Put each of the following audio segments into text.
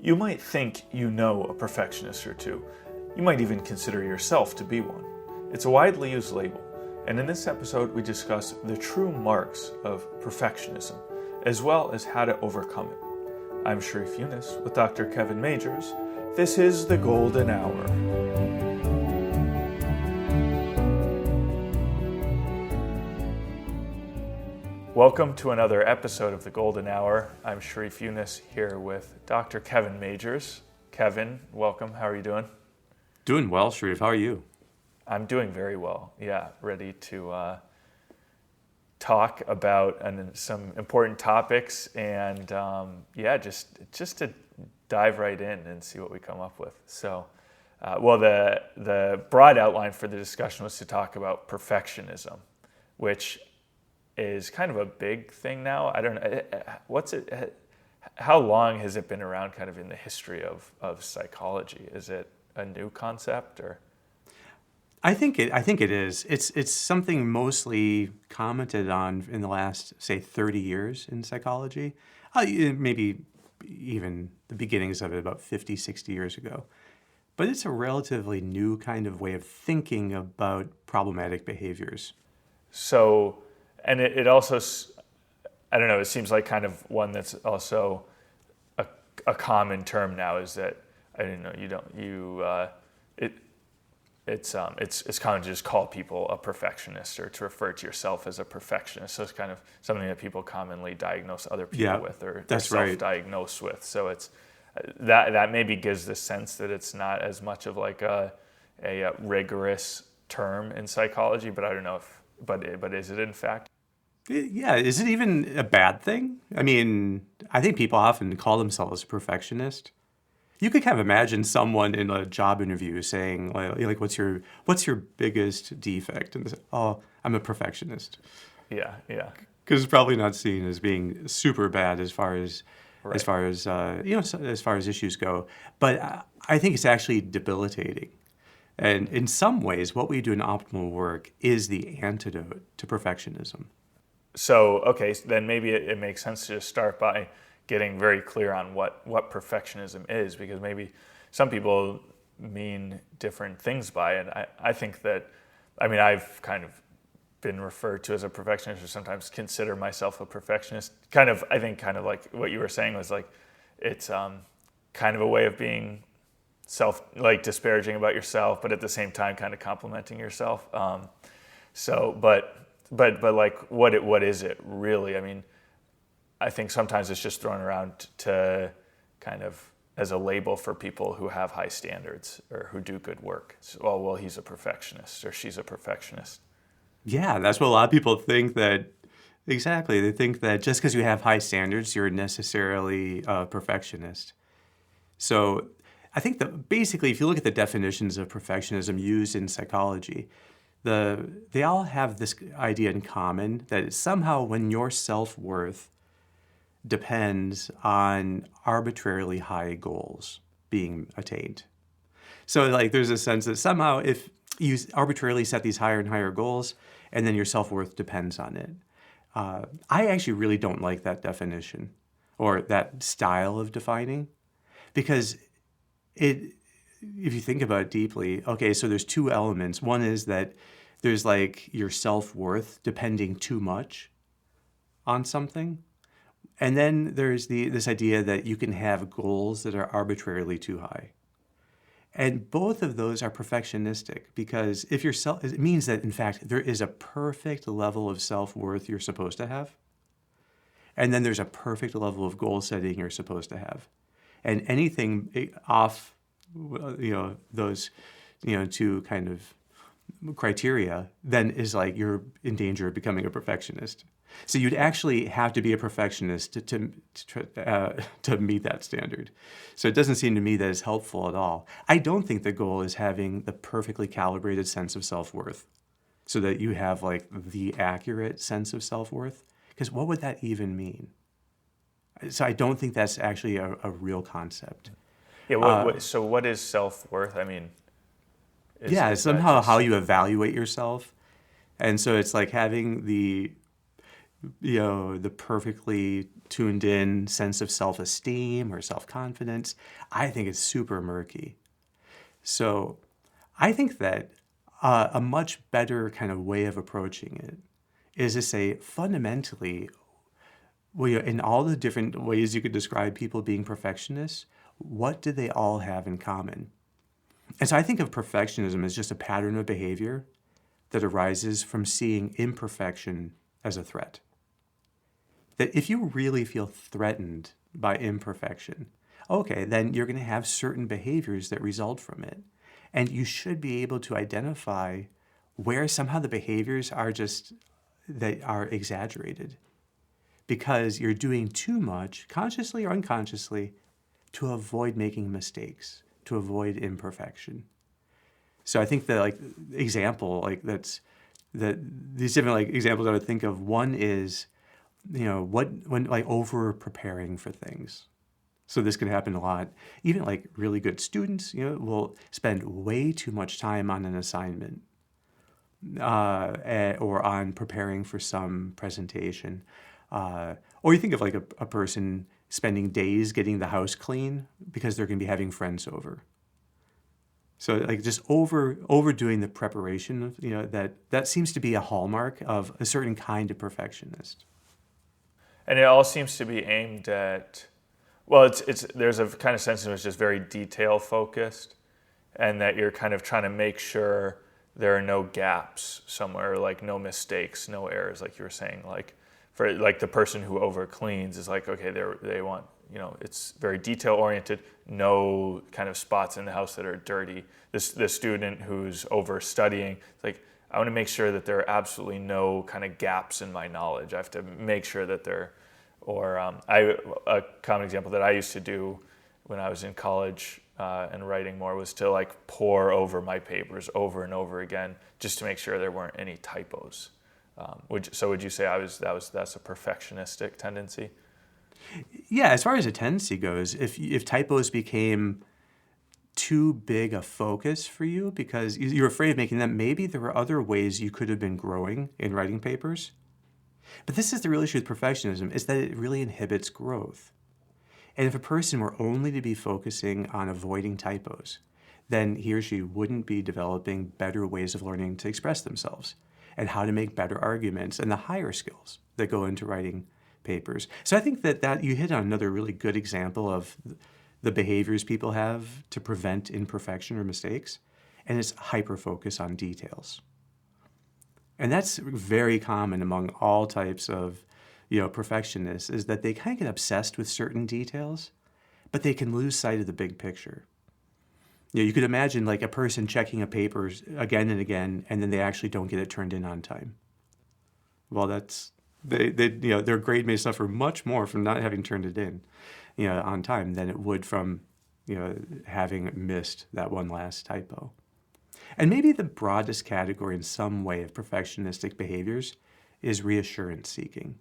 You might think you know a perfectionist or two. You might even consider yourself to be one. It's a widely used label, and in this episode we discuss the true marks of perfectionism, as well as how to overcome it. I'm Sharif with Dr. Kevin Majeres. This is The Golden Hour. Welcome to another episode of The Golden Hour. I'm Sharif here with Dr. Kevin Majeres. Kevin, welcome. How are you doing? Doing well, Sharif. How are you? I'm doing very well. Yeah, ready to talk about some important topics and just to dive right in and see what we come up with. So, the broad outline for the discussion was to talk about perfectionism, which is kind of a big thing now. I don't know, how long has it been around kind of in the history of psychology? Is it a new concept or? I think it is. It's something mostly commented on in the last, say, 30 years in psychology. Maybe even the beginnings of it about 50, 60 years ago. But it's a relatively new kind of way of thinking about problematic behaviors. So, and it also, I don't know, it seems like kind of one that's also a common term now is that, I don't know, it's common to just call people a perfectionist or to refer to yourself as a perfectionist. So it's kind of something that people commonly diagnose other people with or self-diagnose with. So it's that maybe gives the sense that it's not as much of like a rigorous term in psychology, but I don't know if, but is it in fact? Yeah, is it even a bad thing? I mean, I think people often call themselves a perfectionist. You could kind of imagine someone in a job interview saying, like, what's your biggest defect? And they say, oh, I'm a perfectionist. Yeah. Because it's probably not seen as being super bad as far as issues go. But I think it's actually debilitating. And in some ways, what we do in optimal work is the antidote to perfectionism. So, okay, so then maybe it makes sense to just start by getting very clear on what perfectionism is, because maybe some people mean different things by it. I think that, I mean, I've kind of been referred to as a perfectionist or sometimes consider myself a perfectionist. I think like what you were saying was like, it's kind of a way of being disparaging about yourself, but at the same time kind of complimenting yourself. But like, what is it really? I mean, I think sometimes it's just thrown around to kind of as a label for people who have high standards or who do good work. So, well, he's a perfectionist or she's a perfectionist. Yeah, that's what a lot of people think that, exactly. They think that just because you have high standards, you're necessarily a perfectionist. So I think that basically, if you look at the definitions of perfectionism used in psychology, they all have this idea in common that somehow when your self-worth depends on arbitrarily high goals being attained. So like there's a sense that somehow if you arbitrarily set these higher and higher goals and then your self-worth depends on it. I actually really don't like that definition or that style of defining because if you think about it deeply, okay, so there's two elements. One is that there's like your self-worth depending too much on something. And then there's this idea that you can have goals that are arbitrarily too high. And both of those are perfectionistic because it means that in fact there is a perfect level of self-worth you're supposed to have. And then there's a perfect level of goal setting you're supposed to have. And anything off, those, two kind of criteria, then is like you're in danger of becoming a perfectionist. So you'd actually have to be a perfectionist to meet that standard. So it doesn't seem to me that it's helpful at all. I don't think the goal is having the perfectly calibrated sense of self-worth so that you have like the accurate sense of self-worth. Because what would that even mean? So I don't think that's actually a real concept. Yeah. So what is self-worth? I mean, somehow how you evaluate yourself. And so it's like having the perfectly tuned in sense of self-esteem or self-confidence, I think it's super murky. So I think that a much better kind of way of approaching it is to say fundamentally, well, in all the different ways you could describe people being perfectionists, what do they all have in common? And so I think of perfectionism as just a pattern of behavior that arises from seeing imperfection as a threat. That if you really feel threatened by imperfection, okay, then you're going to have certain behaviors that result from it. And you should be able to identify where somehow the behaviors are just that are exaggerated because you're doing too much, consciously or unconsciously, to avoid making mistakes, to avoid imperfection. So I think that example, that these different examples I would think of, one is, when over preparing for things. So this can happen a lot. Even really good students, will spend way too much time on an assignment or on preparing for some presentation. Or you think of a person spending days getting the house clean because they're going to be having friends over. So just overdoing the preparation of, that seems to be a hallmark of a certain kind of perfectionist. And it all seems to be aimed at, well, it's there's a kind of sense in which it's very detail focused, and that you're kind of trying to make sure there are no gaps somewhere, like no mistakes, no errors, like you were saying. Like for the person who over cleans is okay, they want, it's very detail oriented, no kind of spots in the house that are dirty. The student who's over studying, it's I want to make sure that there are absolutely no kind of gaps in my knowledge. I have to make sure that there, or a common example that I used to do when I was in college and writing more was to pore over my papers over and over again just to make sure there weren't any typos. Would you say that's a perfectionistic tendency? Yeah, as far as a tendency goes, if typos became too big a focus for you because you're afraid of making them, maybe there were other ways you could have been growing in writing papers. But this is the real issue with perfectionism, is that it really inhibits growth. And if a person were only to be focusing on avoiding typos, then he or she wouldn't be developing better ways of learning to express themselves and how to make better arguments and the higher skills that go into writing papers. So I think that you hit on another really good example of the behaviors people have to prevent imperfection or mistakes, and it's hyper-focus on details. And that's very common among all types of perfectionists, is that they kind of get obsessed with certain details, but they can lose sight of the big picture. You could imagine a person checking a paper again and again, and then they actually don't get it turned in on time. Well, their grade may suffer much more from not having turned it in, on time than it would from, having missed that one last typo. And maybe the broadest category in some way of perfectionistic behaviors is reassurance seeking.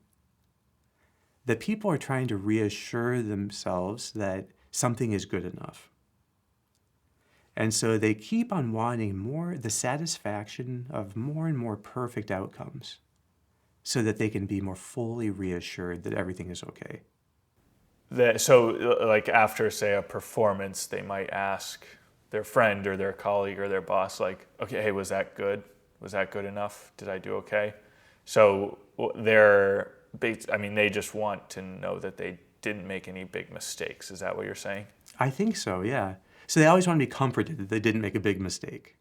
That people are trying to reassure themselves that something is good enough. And so they keep on wanting the satisfaction of more and more perfect outcomes so that they can be more fully reassured that everything is okay. So after, say, a performance, they might ask their friend or their colleague or their boss, okay, hey, was that good? Was that good enough? Did I do okay? So they just want to know that they didn't make any big mistakes. Is that what you're saying? I think so, yeah. So they always want to be comforted that they didn't make a big mistake.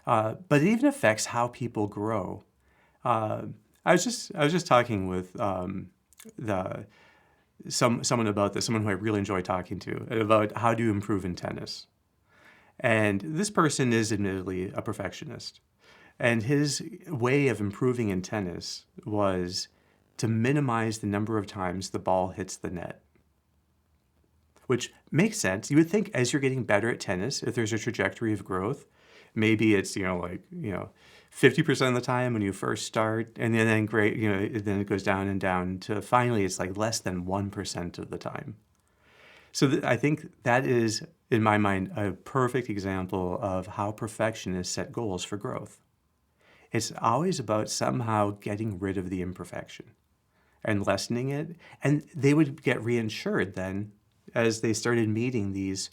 But it even affects how people grow. I was just talking with someone about this, someone who I really enjoy talking to, about how to improve in tennis. And this person is admittedly a perfectionist. And his way of improving in tennis was to minimize the number of times the ball hits the net. Which makes sense. You would think as you're getting better at tennis, if there's a trajectory of growth, maybe it's 50% of the time when you first start, and then then it goes down and down to finally it's less than 1% of the time. So I think that is, in my mind, a perfect example of how perfectionists set goals for growth. It's always about somehow getting rid of the imperfection and lessening it. And they would get reassured then as they started meeting these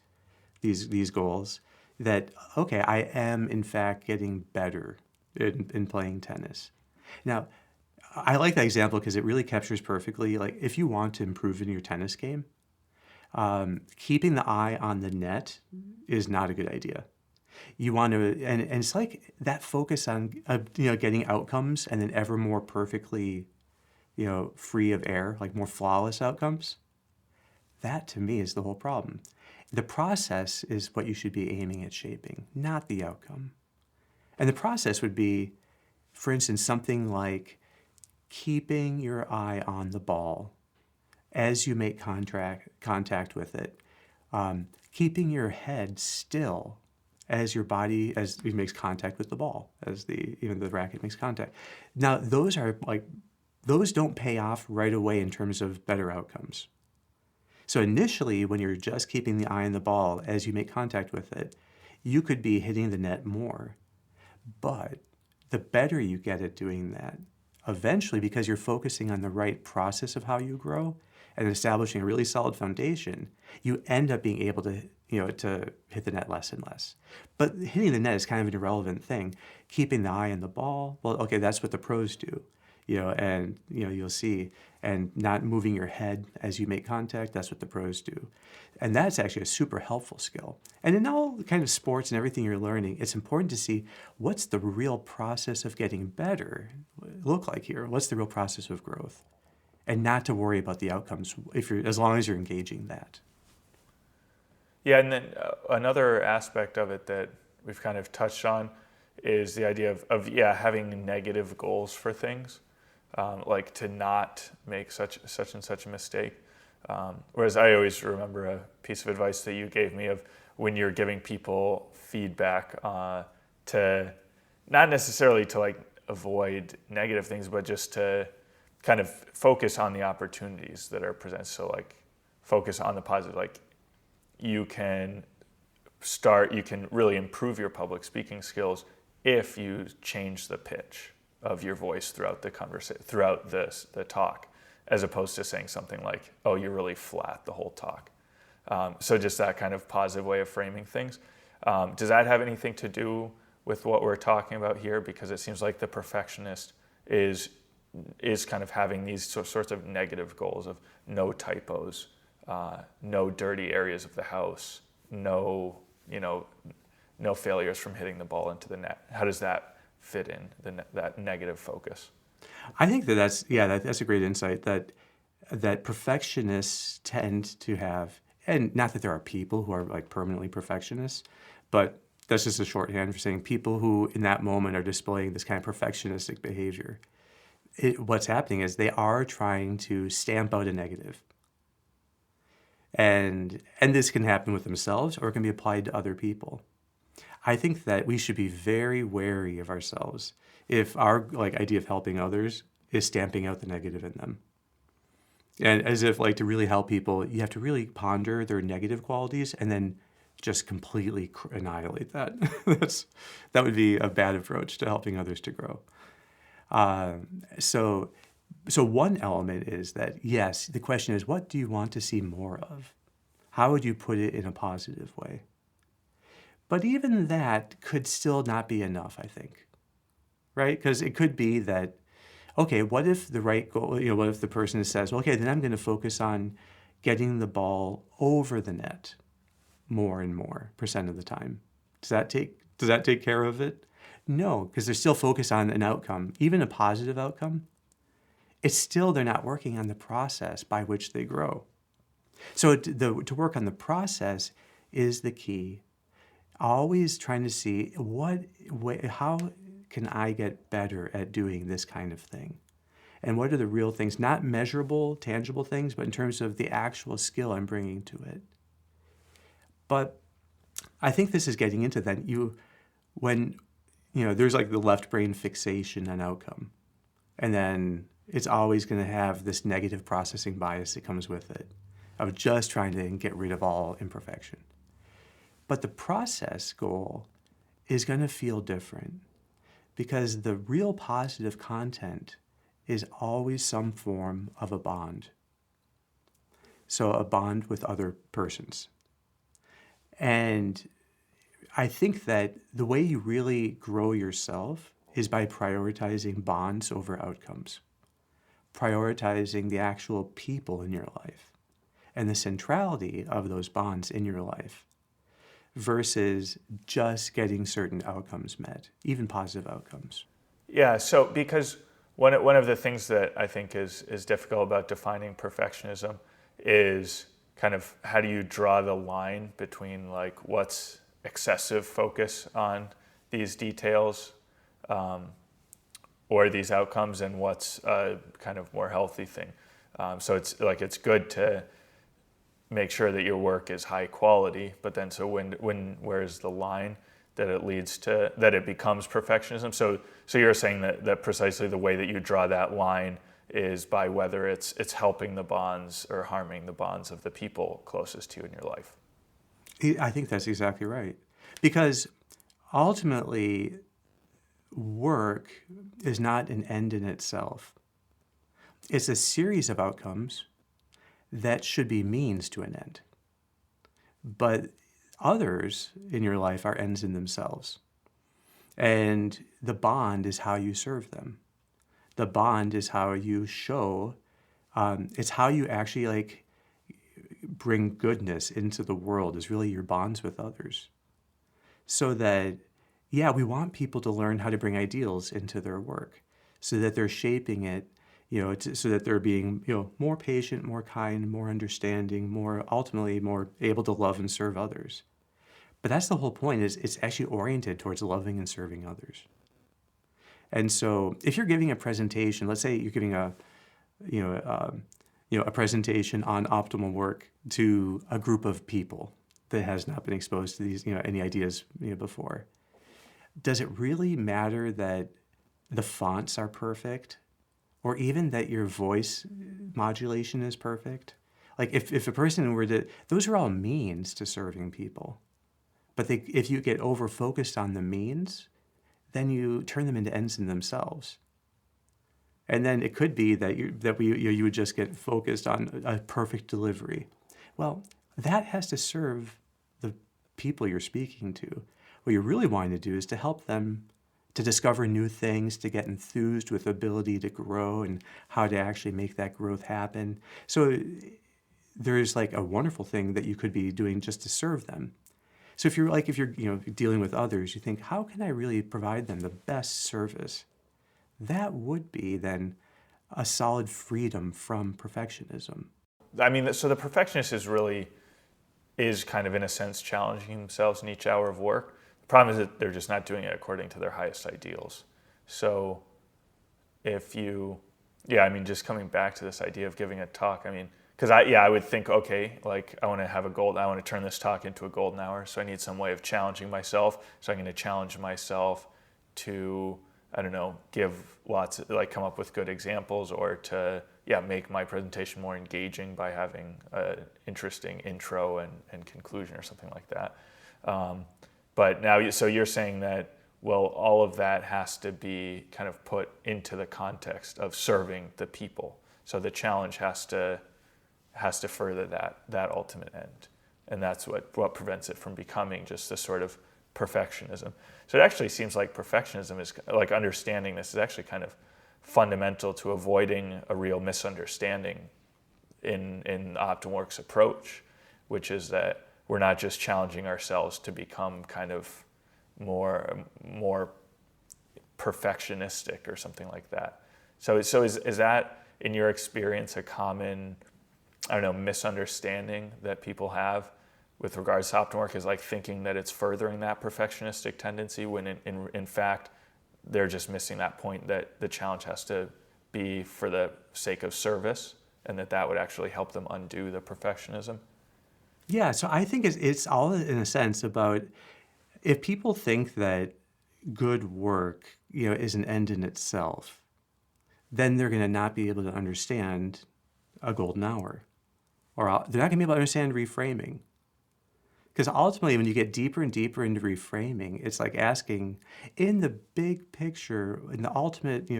goals that, okay, I am in fact getting better in playing tennis. Now, I like that example because it really captures perfectly, like if you want to improve in your tennis game, keeping the eye on the net is not a good idea. You want to, and it's like that focus on, getting outcomes and then ever more perfectly, free of error, like more flawless outcomes. That to me is the whole problem. The process is what you should be aiming at shaping, not the outcome. And the process would be, for instance, something like keeping your eye on the ball as you make contact with it, keeping your head still as your body as it makes contact with the ball, as the racket makes contact. Now those don't pay off right away in terms of better outcomes. So initially, when you're just keeping the eye on the ball as you make contact with it, you could be hitting the net more. But the better you get at doing that, eventually, because you're focusing on the right process of how you grow and establishing a really solid foundation, you end up being able to, to hit the net less and less. But hitting the net is kind of an irrelevant thing. Keeping the eye on the ball, well, okay, that's what the pros do. And you'll see, and not moving your head as you make contact, that's what the pros do. And that's actually a super helpful skill. And in all kind of sports and everything you're learning, it's important to see what's the real process of getting better look like here? What's the real process of growth? And not to worry about the outcomes as long as you're engaging that. Yeah, and then another aspect of it that we've kind of touched on is the idea of having negative goals for things. Like to not make such and such a mistake. Whereas I always remember a piece of advice that you gave me of when you're giving people feedback to not necessarily to like avoid negative things, but just to kind of focus on the opportunities that are presented. So like focus on the positive, like you can really improve your public speaking skills if you change the pitch of your voice throughout the conversation, throughout the talk, as opposed to saying something like, "Oh, you're really flat the whole talk." So just that kind of positive way of framing things. Does that have anything to do with what we're talking about here? Because it seems like the perfectionist is kind of having these sorts of negative goals of no typos, no dirty areas of the house, no failures from hitting the ball into the net. How does that fit in that negative focus? I think that's a great insight that perfectionists tend to have, and not that there are people who are like permanently perfectionists, but that's just a shorthand for saying people who in that moment are displaying this kind of perfectionistic behavior. What's happening is they are trying to stamp out a negative. And this can happen with themselves or it can be applied to other people. I think that we should be very wary of ourselves if our idea of helping others is stamping out the negative in them. And as if to really help people, you have to really ponder their negative qualities and then just completely annihilate that. That would be a bad approach to helping others to grow. So one element is that, yes, the question is, what do you want to see more of? How would you put it in a positive way? But even that could still not be enough, I think, right? Because it could be that, okay, what if the right goal, what if the person says, okay, then I'm going to focus on getting the ball over the net more and more % of the time. Does that take care of it? No, because they're still focused on an outcome, even a positive outcome. It's still, they're not working on the process by which they grow. So to work on the process is the key. Always trying to see how can I get better at doing this kind of thing? And what are the real things, not measurable, tangible things, but in terms of the actual skill I'm bringing to it. But I think this is getting into that when there's the left brain fixation on outcome. And then it's always going to have this negative processing bias that comes with it of just trying to get rid of all imperfection. But the process goal is going to feel different because the real positive content is always some form of a bond. So a bond with other persons. And I think that the way you really grow yourself is by prioritizing bonds over outcomes, prioritizing the actual people in your life and the centrality of those bonds in your life versus just getting certain outcomes met, even positive outcomes. Yeah, so because one of the things that I think is difficult about defining perfectionism is kind of how do you draw the line between like what's excessive focus on these details or these outcomes and what's a kind of more healthy thing. So it's like it's good to make sure that your work is high quality, but then so where's the line that it leads to that it becomes perfectionism? So you're saying that precisely the way that you draw that line is by whether it's helping the bonds or harming the bonds of the people closest to you in your life. I think that's exactly right. Because ultimately, work is not an end in itself. It's a series of outcomes that should be means to an end. But others in your life are ends in themselves. And the bond is how you serve them. The bond is how you show, it's how you actually like bring goodness into the world is really your bonds with others. So that, yeah, we want people to learn how to bring ideals into their work so that they're shaping it, so that they're being, more patient, more kind, more understanding, ultimately more able to love and serve others. But that's the whole point is it's actually oriented towards loving and serving others. And so if you're giving a presentation, let's say you're giving a presentation on optimal work to a group of people that has not been exposed to these, any ideas before. Does it really matter that the fonts are perfect or even that your voice modulation is perfect? Like if a person were to, those are all means to serving people. But if you get over-focused on the means, then you turn them into ends in themselves. And then it could be that you would just get focused on a perfect delivery. Well, that has to serve the people you're speaking to. What you really want to do is to help them to discover new things, to get enthused with the ability to grow and how to actually make that growth happen. So there's like a wonderful thing that you could be doing just to serve them. So if you're dealing with others, you think, how can I really provide them the best service? That would be then a solid freedom from perfectionism. I mean, so the perfectionist is kind of in a sense challenging themselves in each hour of work. The problem is that they're just not doing it according to their highest ideals. So just coming back to this idea of giving a talk, I mean, because I would think, okay, like I want to turn this talk into a golden hour. So I need some way of challenging myself. So I'm going to challenge myself to, I don't know, come up with good examples or to, make my presentation more engaging by having an interesting intro and conclusion or something like that. But now, so you're saying that, well, all of that has to be kind of put into the context of serving the people. So the challenge has to further that ultimate end. And that's what prevents it from becoming just this sort of perfectionism. So it actually seems like perfectionism is like understanding this is actually kind of fundamental to avoiding a real misunderstanding in OptimalWork's approach, which is that we're not just challenging ourselves to become kind of more perfectionistic or something like that. So is that in your experience a common, I don't know, misunderstanding that people have with regards to OptimalWork, is like thinking that it's furthering that perfectionistic tendency when in fact they're just missing that point that the challenge has to be for the sake of service and that would actually help them undo the perfectionism? Yeah, so I think it's all in a sense about if people think that good work, is an end in itself, then they're going to not be able to understand a golden hour, or they're not going to be able to understand reframing. Because ultimately, when you get deeper and deeper into reframing, it's like asking, in the big picture, in the ultimate,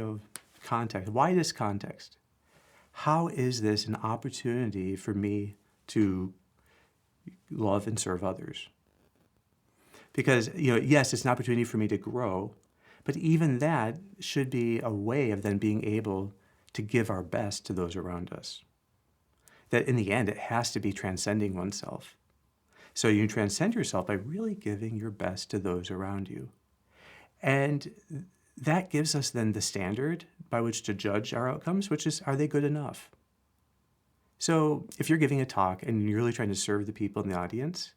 context, widest context, how is this an opportunity for me to love and serve others? Because, yes, it's an opportunity for me to grow, but even that should be a way of then being able to give our best to those around us. That in the end, it has to be transcending oneself. So you transcend yourself by really giving your best to those around you. And that gives us then the standard by which to judge our outcomes, which is, are they good enough? So if you're giving a talk and you're really trying to serve the people in the audience,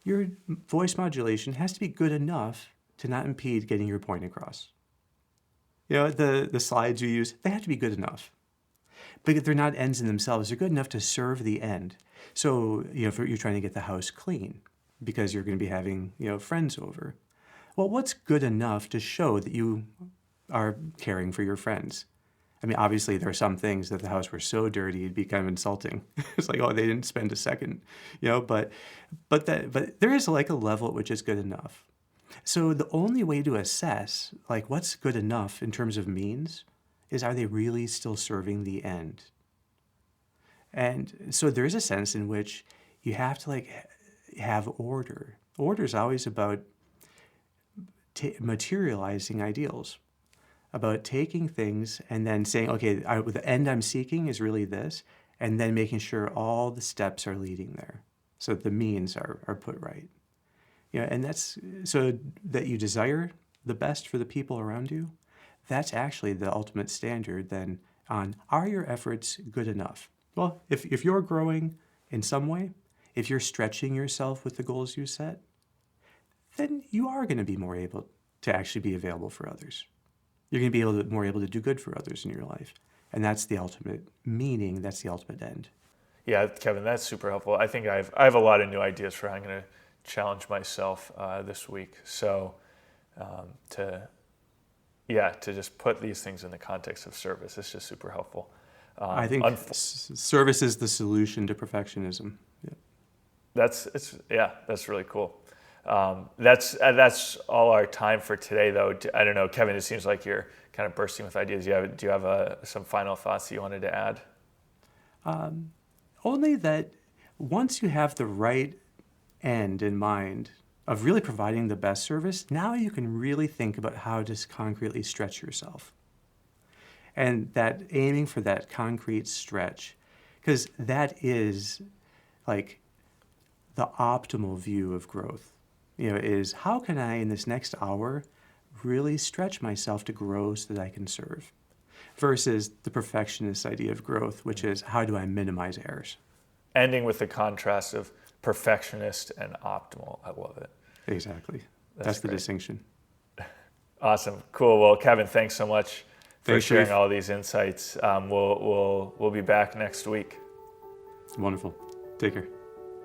your voice modulation has to be good enough to not impede getting your point across. The slides you use, they have to be good enough. But they're not ends in themselves. They're good enough to serve the end. So, if you're trying to get the house clean because you're going to be having, friends over. Well, what's good enough to show that you are caring for your friends? I mean, obviously, there are some things that the house were so dirty, it'd be kind of insulting. It's like, oh, they didn't spend a second, but there is like a level at which is good enough. So the only way to assess, like, what's good enough in terms of means is, are they really still serving the end? And so there's a sense in which you have to have order. Order is always about materializing ideals, about taking things and then saying, okay, the end I'm seeking is really this, and then making sure all the steps are leading there so that the means are put right. And that's so that you desire the best for the people around you. That's actually the ultimate standard then on, are your efforts good enough? Well, if you're growing in some way, if you're stretching yourself with the goals you set, then you are going to be more able to actually be available for others. You're going to be more able to do good for others in your life. And that's the ultimate meaning. That's the ultimate end. Yeah, Kevin, that's super helpful. I think I have a lot of new ideas for how I'm going to challenge myself this week. So to just put these things in the context of service, it's just super helpful. I think service is the solution to perfectionism. Yeah. That's really cool. That's all our time for today, though. I don't know, Kevin, it seems like you're kind of bursting with ideas. Do you have some final thoughts that you wanted to add? Only that once you have the right end in mind of really providing the best service, now you can really think about how to concretely stretch yourself. And that aiming for that concrete stretch, because that is like the optimal view of growth, is how can I in this next hour really stretch myself to grow so that I can serve, versus the perfectionist idea of growth, which is how do I minimize errors? Ending with the contrast of perfectionist and optimal. I love it. Exactly. That's the distinction. Awesome. Cool. Well, Kevin, thanks so much for sharing Sharif. all these insights. We'll be back next week. Wonderful. Take care.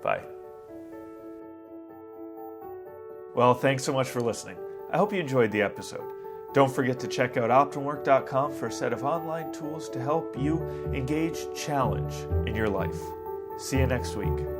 Bye. Well, thanks so much for listening. I hope you enjoyed the episode. Don't forget to check out OptimalWork.com for a set of online tools to help you engage challenge in your life. See you next week.